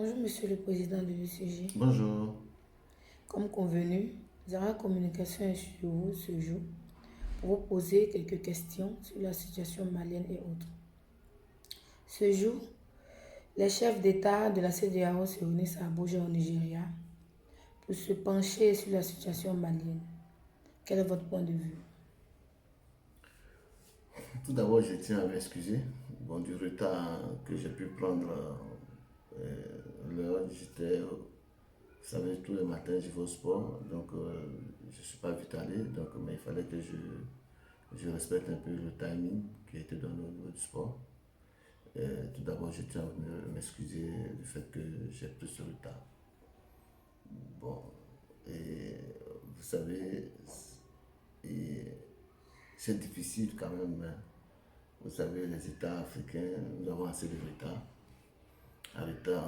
Bonjour Monsieur le Président de l'UCG. Bonjour. Comme convenu, Zara Communication est sur vous ce jour pour vous poser quelques questions sur la situation malienne et autres. Ce jour, les chefs d'État de la CEDEAO se réunissent à Abuja au Nigeria pour se pencher sur la situation malienne. Quel est votre point de vue? Tout d'abord, je tiens à m'excuser du retard que j'ai pu prendre. L'heure, vous savez, tous les matins, je vais au sport, donc je ne suis pas vite allé, mais il fallait que je respecte un peu le timing qui a été donné au niveau du sport. Tout d'abord, je tiens à m'excuser du fait que j'ai pris ce retard. Bon, et vous savez, et c'est difficile quand même, hein. Vous savez, les États africains, nous avons assez de retard.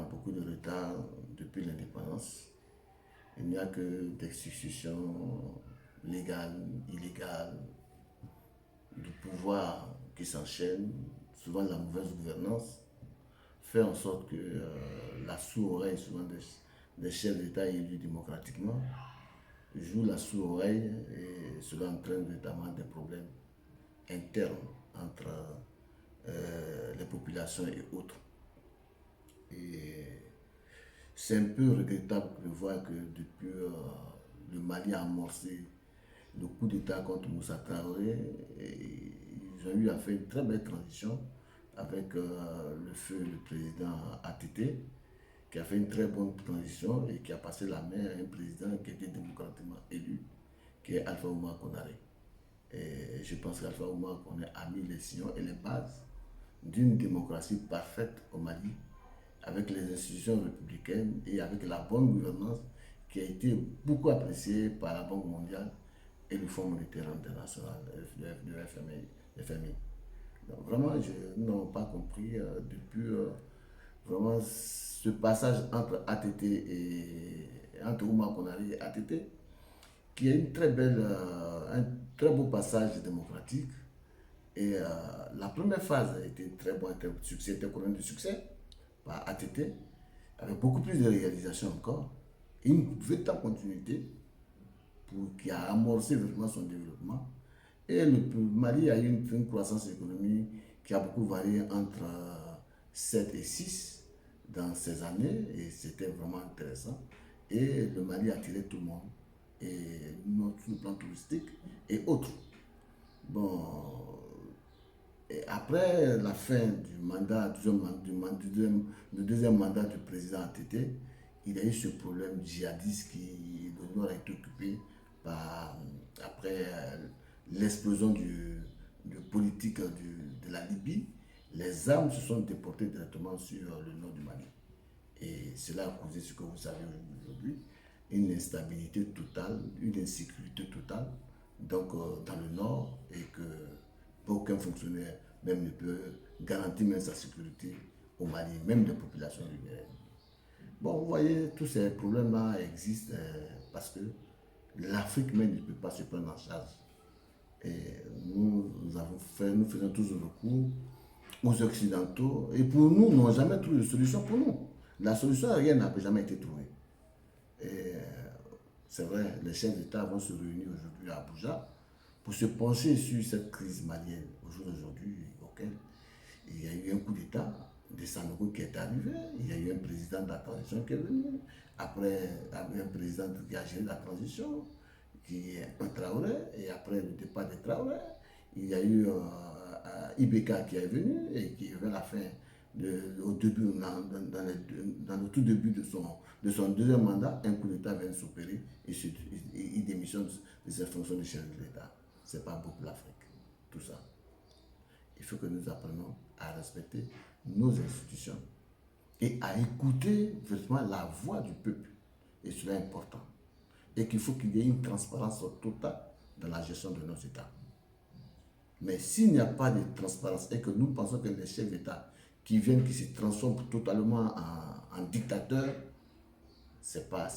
Beaucoup de retard depuis l'indépendance. Il n'y a que des successions légales, illégales, du pouvoir qui s'enchaînent, souvent la mauvaise gouvernance, fait en sorte que la sourde-oreille souvent des chefs d'État élus démocratiquement joue la sourde-oreille et cela entraîne notamment des problèmes internes entre les populations et autres. Et c'est un peu regrettable de voir que depuis le Mali a amorcé le coup d'État contre Moussa Traoré, ils ont eu à faire une très belle transition avec le feu le président ATT, qui a fait une très bonne transition et qui a passé la main à un président qui était démocratiquement élu, qui est Alpha Oumar Konaré. Et je pense qu'Alpha Oumar Konaré a mis les sillons et les bases d'une démocratie parfaite au Mali, avec les institutions républicaines et avec la bonne gouvernance qui a été beaucoup appréciée par la Banque mondiale et le Fonds monétaire international, le FMI. Donc vraiment, nous n'avons pas compris depuis vraiment ce passage entre ATT et entre Oumar Konaré et ATT, qui est un très beau passage démocratique. Et la première phase a été très bonne, était couronné de succès par ATT, avec beaucoup plus de réalisations encore, et une véritable continuité qui a amorcé vraiment son développement. Et le Mali a eu une croissance économique qui a beaucoup varié entre 7 et 6 dans ces années, et c'était vraiment intéressant. Et le Mali a attiré tout le monde, et sur le plan touristique et autres. Bon, et après la fin du mandat, du deuxième mandat du président ATT, il y a eu ce problème djihadiste qui le nord a été occupé par, après l'explosion du politique de la Libye. Les armes se sont déportées directement sur le nord du Mali. Et cela a causé ce que vous savez aujourd'hui, une instabilité totale, une insécurité totale, donc dans le nord, et que aucun fonctionnaire même ne peut garantir même sa sécurité au Mali, même des populations riveraines. Bon, vous voyez, tous ces problèmes-là existent parce que l'Afrique même ne peut pas se prendre en charge. Et nous faisons tous recours aux Occidentaux, et pour nous, n'ont jamais trouvé de solution pour nous. La solution à rien n'a jamais été trouvée. Et c'est vrai, les chefs d'État vont se réunir aujourd'hui à Abuja pour se pencher sur cette crise malienne au jour d'aujourd'hui, auquel il y a eu un coup d'État de Sanogo qui est arrivé, il y a eu un président de la transition qui est venu, après un président qui a géré la transition, qui est un Traoré, et après le départ des Traoré, il y a eu Ibeka qui est venu et qui, vers la fin, au début, dans le tout début de son deuxième mandat, un coup d'État vient de s'opérer et il démissionne de ses fonctions de chef de l'État. C'est pas beau pour l'Afrique, tout ça. Il faut que nous apprenions à respecter nos institutions et à écouter vraiment la voix du peuple. Et cela est important. Et qu'il faut qu'il y ait une transparence totale dans la gestion de nos États. Mais s'il n'y a pas de transparence et que nous pensons que les chefs d'État qui viennent, qui se transforment totalement en dictateurs, c'est pas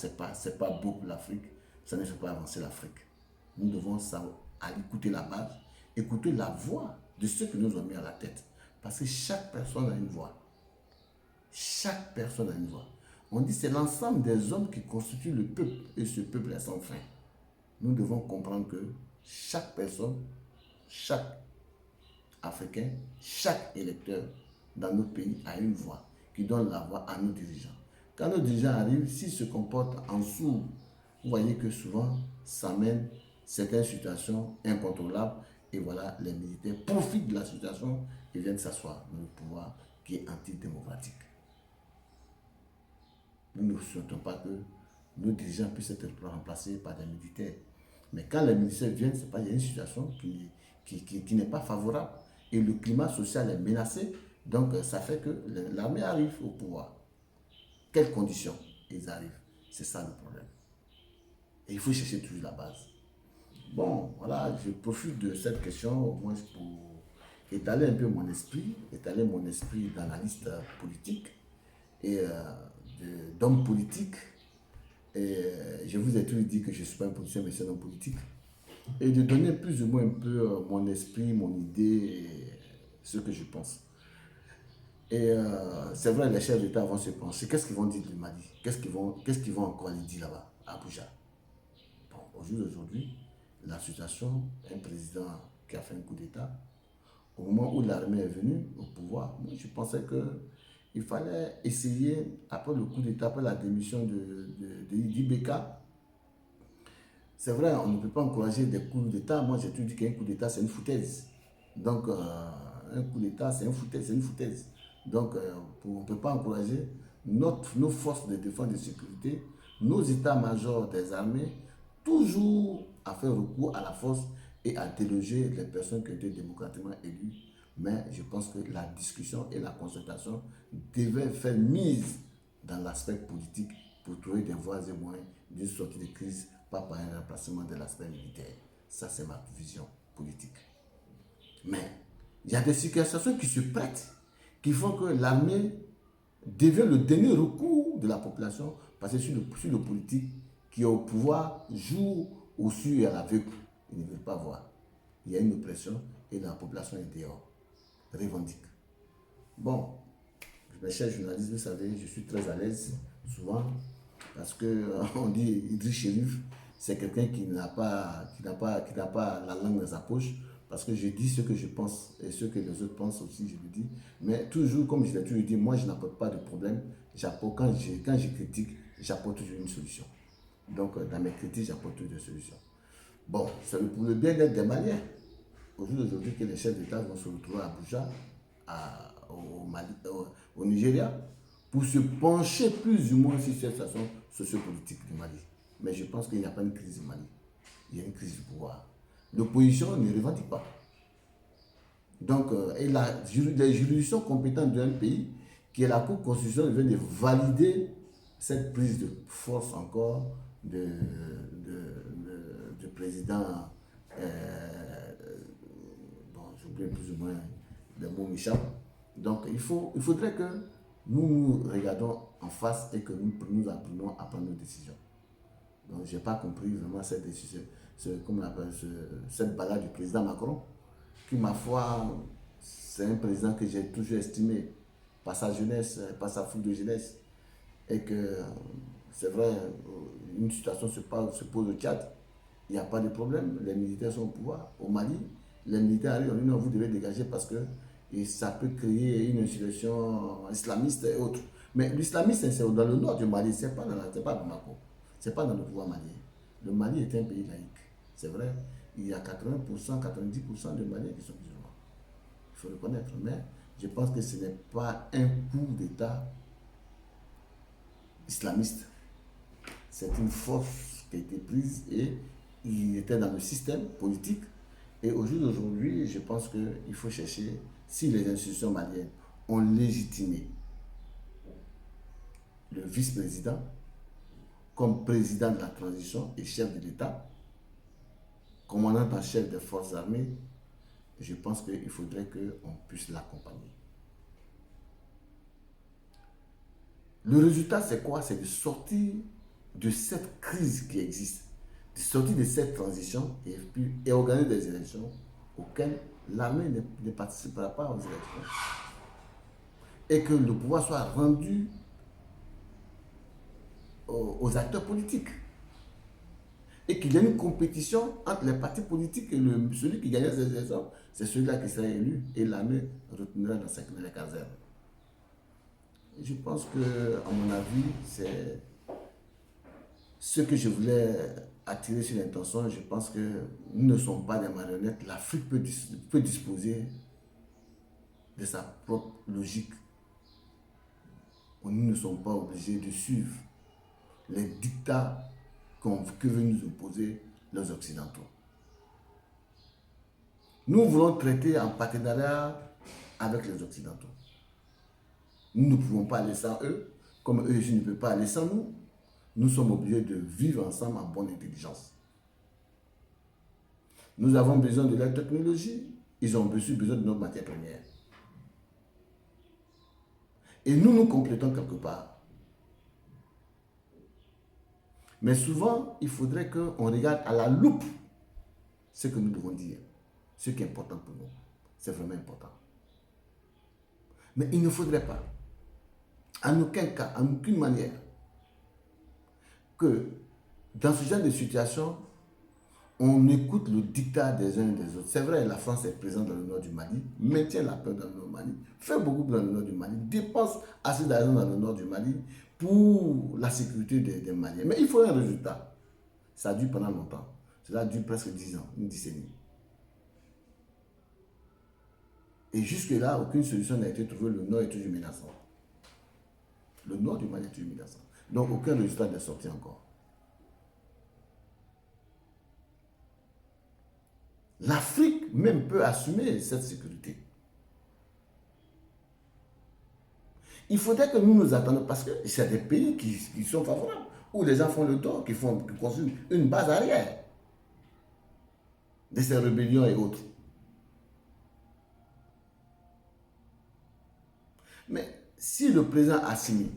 beau pour l'Afrique, ça ne fait pas avancer l'Afrique. Nous devons aller écouter la base, écouter la voix de ceux qui nous ont mis à la tête. Parce que chaque personne a une voix. Chaque personne a une voix. On dit que c'est l'ensemble des hommes qui constituent le peuple, et ce peuple est sans fin. Nous devons comprendre que chaque personne, chaque Africain, chaque électeur dans notre pays a une voix qui donne la voix à nos dirigeants. Quand nos dirigeants arrivent, s'ils se comportent en sourds, vous voyez que souvent, ça mène certaines situations incontrôlables. Et voilà, les militaires profitent de la situation et viennent s'asseoir dans le pouvoir qui est antidémocratique. Nous ne souhaitons pas que nos dirigeants puissent être remplacés par des militaires. Mais quand les militaires viennent, c'est pas, il y a une situation qui n'est pas favorable. Et le climat social est menacé. Donc, ça fait que l'armée arrive au pouvoir. Quelles conditions ils arrivent? C'est ça le problème. Et il faut chercher toujours la base. Bon, voilà, je profite de cette question au moins pour étaler un peu mon esprit, dans la liste politique et d'hommes politiques. Et je vous ai toujours dit que je ne suis pas un politicien, mais c'est un homme politique. Et de donner plus ou moins un peu mon esprit, mon idée, et ce que je pense. Et c'est vrai, les chefs d'État vont se pencher. Qu'est-ce qu'ils vont dire du Mali? Qu'est-ce qu'ils vont encore aller dire là-bas, à Abuja? Bon, au jour d'aujourd'hui, la situation, un président qui a fait un coup d'État, au moment où l'armée est venue au pouvoir, moi, je pensais qu'il fallait essayer, après le coup d'État, après la démission d'Ibeka. C'est vrai, on ne peut pas encourager des coups d'État. Moi, j'ai toujours dit qu'un coup d'État, c'est une foutaise. Donc, un coup d'État, c'est une foutaise. Donc, on ne peut pas encourager nos forces de défense et de sécurité, nos états-majors des armées, toujours à faire recours à la force et à déloger les personnes qui ont été démocratiquement élues. Mais je pense que la discussion et la concertation devaient faire mise dans l'aspect politique pour trouver des voies et moyens d'une sortie de crise, pas par un remplacement de l'aspect militaire. Ça, c'est ma vision politique. Mais il y a des situations qui se prêtent, qui font que l'armée devient le dernier recours de la population, parce que sur le politique qui est au pouvoir joue au su et à l'aveugle. Ils ne veulent pas voir. Il y a une oppression et la population est dehors, revendique. Bon, mes chers journalistes, vous savez, je suis très à l'aise souvent parce que on dit Idriss Chérif, c'est quelqu'un qui n'a pas la langue dans sa poche, parce que je dis ce que je pense et ce que les autres pensent aussi, je le dis. Mais toujours, comme je l'ai toujours dit, moi je n'apporte pas de problème. Quand je critique, j'apporte toujours une solution. Donc dans mes critiques, j'apporte toujours des solutions. Bon, c'est pour le bien-être des Maliens. Aujourd'hui que les chefs d'État vont se retrouver à Abuja, au Nigeria, pour se pencher plus ou moins sur cette situation sociopolitique du Mali. Mais je pense qu'il n'y a pas une crise du Mali. Il y a une crise du pouvoir. L'opposition ne revendique pas. Donc, et les juridictions compétentes d'un pays, qui est la Cour constitutionnelle, vient de valider cette prise de force encore du président. Bon, j'oublie plus ou moins les mots m'échappent. Donc, il faudrait que nous nous regardons en face et que nous apprenons à prendre nos décisions. Donc, je n'ai pas compris vraiment cette décision, cette balade du président Macron, qui, ma foi, c'est un président que j'ai toujours estimé par sa jeunesse, par sa fougue de jeunesse. Et que, c'est vrai, une situation se pose au Tchad, il n'y a pas de problème, les militaires sont au pouvoir. Au Mali, les militaires arrivent, on dit non, vous devez dégager parce que ça peut créer une insurrection islamiste et autres. Mais l'islamisme, c'est dans le nord du Mali, ce n'est pas à Bamako. Ce n'est pas dans le pouvoir malien. Le Mali est un pays laïque. C'est vrai, il y a 80%, 90% de Maliens qui sont musulmans. Il faut le reconnaître. Mais je pense que ce n'est pas un coup d'État islamiste. C'est une force qui a été prise et il était dans le système politique. Et au jour d'aujourd'hui, je pense qu'il faut chercher si les institutions maliennes ont légitimé le vice-président comme président de la transition et chef de l'État, commandant en chef des forces armées, je pense qu'il faudrait qu'on puisse l'accompagner. Le résultat, c'est quoi? C'est de sortir de cette crise qui existe, de sortir de cette transition et organiser des élections auxquelles l'armée ne participera pas aux élections. Et que le pouvoir soit rendu aux acteurs politiques. Et qu'il y ait une compétition entre les partis politiques et celui qui gagnait ces élections, c'est celui-là qui sera élu et l'armée retournera dans les casernes. Je pense que, à mon avis, c'est ce que je voulais attirer sur l'intention. Je pense que nous ne sommes pas des marionnettes. L'Afrique peut disposer de sa propre logique. Nous ne sommes pas obligés de suivre les dictats que veulent nous imposer les Occidentaux. Nous voulons traiter en partenariat avec les Occidentaux. Nous ne pouvons pas aller sans eux, comme eux je ne peux pas aller sans nous. Nous sommes obligés de vivre ensemble en bonne intelligence. Nous avons besoin de leur technologie, ils ont aussi besoin de notre matière première. Et nous complétons quelque part. Mais souvent, il faudrait qu'on regarde à la loupe ce que nous devons dire, ce qui est important pour nous. C'est vraiment important. Mais il ne faudrait pas, en aucun cas, en aucune manière, que dans ce genre de situation, on écoute le dictat des uns et des autres. C'est vrai, la France est présente dans le nord du Mali, maintient la paix dans le nord du Mali, fait beaucoup dans le nord du Mali, dépense assez d'argent dans le nord du Mali pour la sécurité des Maliens. Mais il faut un résultat. Ça dure pendant longtemps. Cela dure presque 10 ans, une décennie. Et jusque-là, aucune solution n'a été trouvée. Le nord est toujours menaçant. Le nord du Mali est toujours menaçant. Donc, aucun résultat n'est sorti encore. L'Afrique même peut assumer cette sécurité. Il faudrait que nous nous attendions, parce que c'est des pays qui sont favorables, où les gens font le tort, qui construisent une base arrière de ces rébellions et autres. Mais si le président Assimi,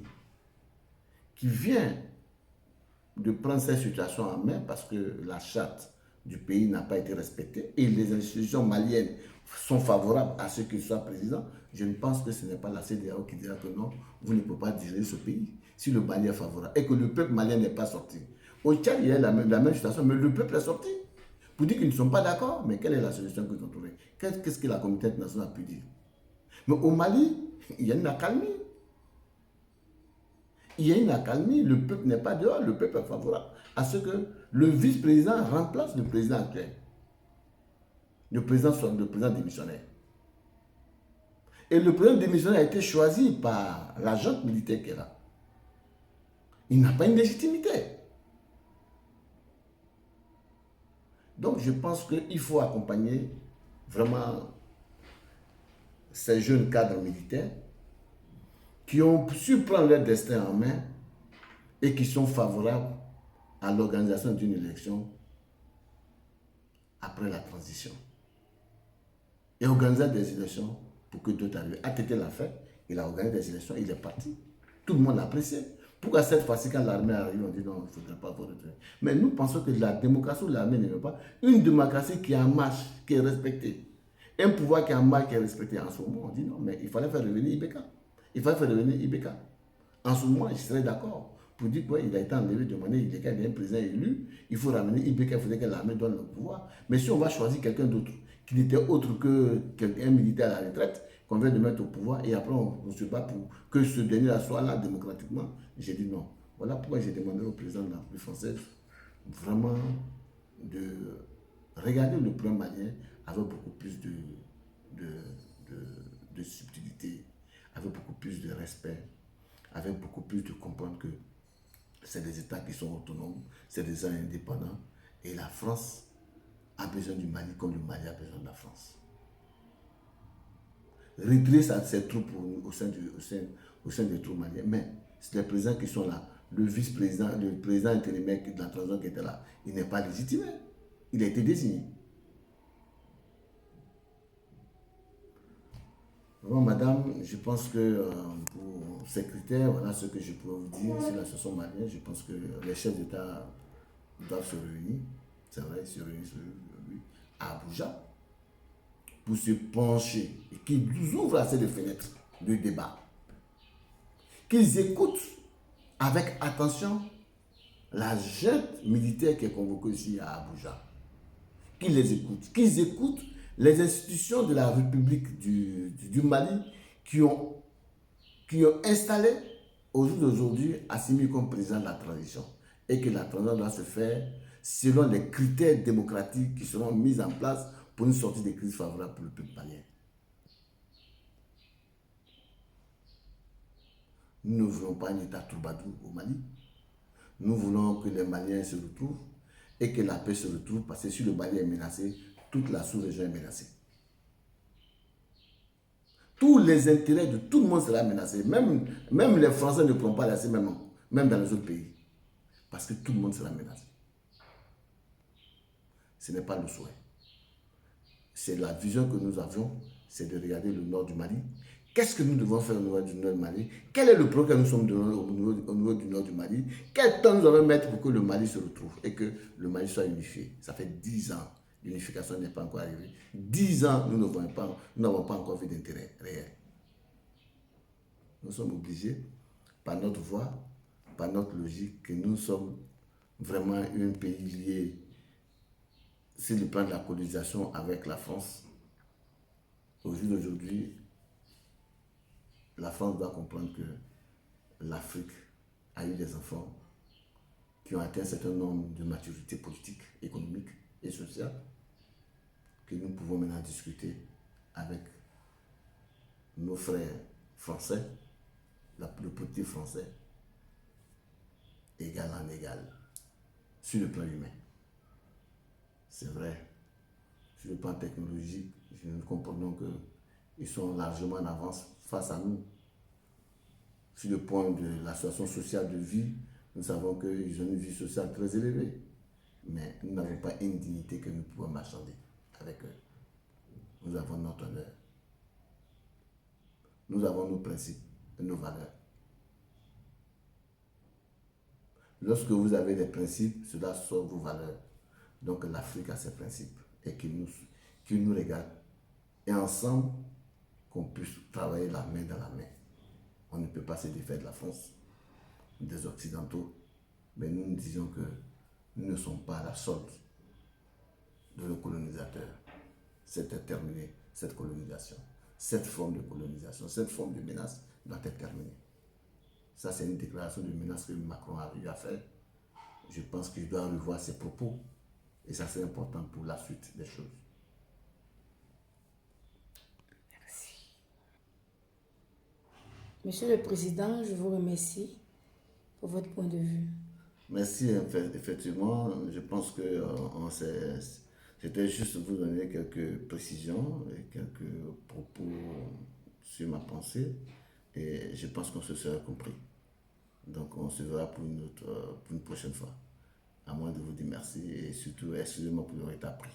qui vient de prendre cette situation en main parce que la charte du pays n'a pas été respectée et les institutions maliennes sont favorables à ce qu'il soit président, je ne pense que ce n'est pas la CEDEAO qui dira que non, vous ne pouvez pas diriger ce pays si le Mali est favorable et que le peuple malien n'est pas sorti. Au Tchad, il y a la même situation, mais le peuple est sorti pour dire qu'ils ne sont pas d'accord. Mais quelle est la solution qu'ils ont trouvée? Qu'est-ce que la communauté internationale a pu dire? Mais au Mali, il y a une accalmie. Il y a une accalmie, le peuple n'est pas dehors, le peuple est favorable à ce que le vice-président remplace le président actuel. Le président soit le président démissionnaire. Et le président démissionnaire a été choisi par la junte militaire qui est là. Il n'a pas une légitimité. Donc je pense qu'il faut accompagner vraiment ces jeunes cadres militaires qui ont su prendre leur destin en main et qui sont favorables à l'organisation d'une élection après la transition. Et organiser des élections pour que d'autres arrivent. ATT l'a fait, il a organisé des élections, il est parti. Tout le monde l'a apprécié. Pourquoi cette fois-ci, quand l'armée arrive, on dit non, il ne faudrait pas voter. Mais nous pensons que la démocratie ou l'armée ne veut pas. Une démocratie qui est en marche, qui est respectée. Un pouvoir qui est en marche, qui est respecté. En ce moment, on dit non, mais il fallait faire revenir Ibeka. Il fallait faire revenir Ibeka. En ce moment, je serais d'accord pour dire qu'il a été enlevé de manière illégale, il y a un président élu, il faut ramener Ibeka, il faudrait que l'armée donne le pouvoir. Mais si on va choisir quelqu'un d'autre, qui n'était autre qu'un militaire à la retraite, qu'on vient de mettre au pouvoir, et après on se bat pour que ce dernier soit là démocratiquement, j'ai dit non. Voilà pourquoi j'ai demandé au président de la République française vraiment de regarder le problème malien avec beaucoup plus de subtilité, avec beaucoup plus de respect, avec beaucoup plus de comprendre que c'est des États qui sont autonomes, c'est des États indépendants, et la France a besoin du Mali comme le Mali a besoin de la France. Retirer ses troupes au sein des troupes maliennes, mais c'est les présidents qui sont là, le vice-président, le président intérimaire de la transition qui était là, il n'est pas légitimé, il a été désigné. Bon, madame, je pense que pour ces critères, voilà ce que je pourrais vous dire sur la situation malienne. Je pense que les chefs d'État doivent se réunir, c'est vrai, se réunir à Abuja pour se pencher et qu'ils ouvrent assez de fenêtres de débat. Qu'ils écoutent avec attention la junte militaire qui est convoquée ici à Abuja, qu'ils les écoutent, qu'ils écoutent les institutions de la République du Mali qui ont installé au jour d'aujourd'hui Assimi comme président de la transition et que la transition doit se faire selon les critères démocratiques qui seront mis en place pour une sortie de crise favorable pour le peuple malien. Nous ne voulons pas un État troubadour au Mali. Nous voulons que les Maliens se retrouvent et que la paix se retrouve parce que si le Mali est menacé, toute la sous-région est menacée. Tous les intérêts de tout le monde seront menacés. Même les Français ne pourront pas laisser, même dans les autres pays. Parce que tout le monde sera menacé. Ce n'est pas le souhait. C'est la vision que nous avions, c'est de regarder le nord du Mali. Qu'est-ce que nous devons faire au niveau du nord du Mali? Quel est le progrès que nous sommes donnés au niveau du nord du Mali? Quel temps nous devons mettre pour que le Mali se retrouve et que le Mali soit unifié? Ça fait 10 ans. L'unification n'est pas encore arrivée. 10 ans, nous n'avons pas encore vu d'intérêt réel. Nous sommes obligés, par notre voie, par notre logique, que nous sommes vraiment un pays lié sur le plan de la colonisation avec la France. Au jour d'aujourd'hui, la France doit comprendre que l'Afrique a eu des enfants qui ont atteint un certain nombre de maturité politique, économique et sociale, que nous pouvons maintenant discuter avec nos frères français, le politique français, égal en égal, sur le plan humain. C'est vrai, sur le plan technologique, nous comprenons qu'ils sont largement en avance face à nous. Sur le point de la situation sociale de vie, nous savons qu'ils ont une vie sociale très élevée. Mais nous n'avons pas une dignité que nous pouvons marchander avec eux. Nous avons notre honneur. Nous avons nos principes et nos valeurs. Lorsque vous avez des principes, cela sort vos valeurs. Donc l'Afrique a ses principes et qu'il nous regarde. Et ensemble, qu'on puisse travailler la main dans la main. On ne peut pas se défaire de la France, des Occidentaux, mais nous disons que nous ne sommes pas à la solde de nos colonisateurs. C'est terminé, cette colonisation. Cette forme de colonisation, cette forme de menace doit être terminée. Ça, c'est une déclaration de menace que Macron a eu à faire. Je pense qu'il doit revoir ses propos. Et ça, c'est important pour la suite des choses. Merci. Monsieur le Président, je vous remercie pour votre point de vue. Merci, effectivement. Je pense que c'était juste vous donner quelques précisions et quelques propos sur ma pensée. Et je pense qu'on se sera compris. Donc, on se verra pour une prochaine fois. À moins de vous dire merci et surtout, excusez-moi pour le retard pris.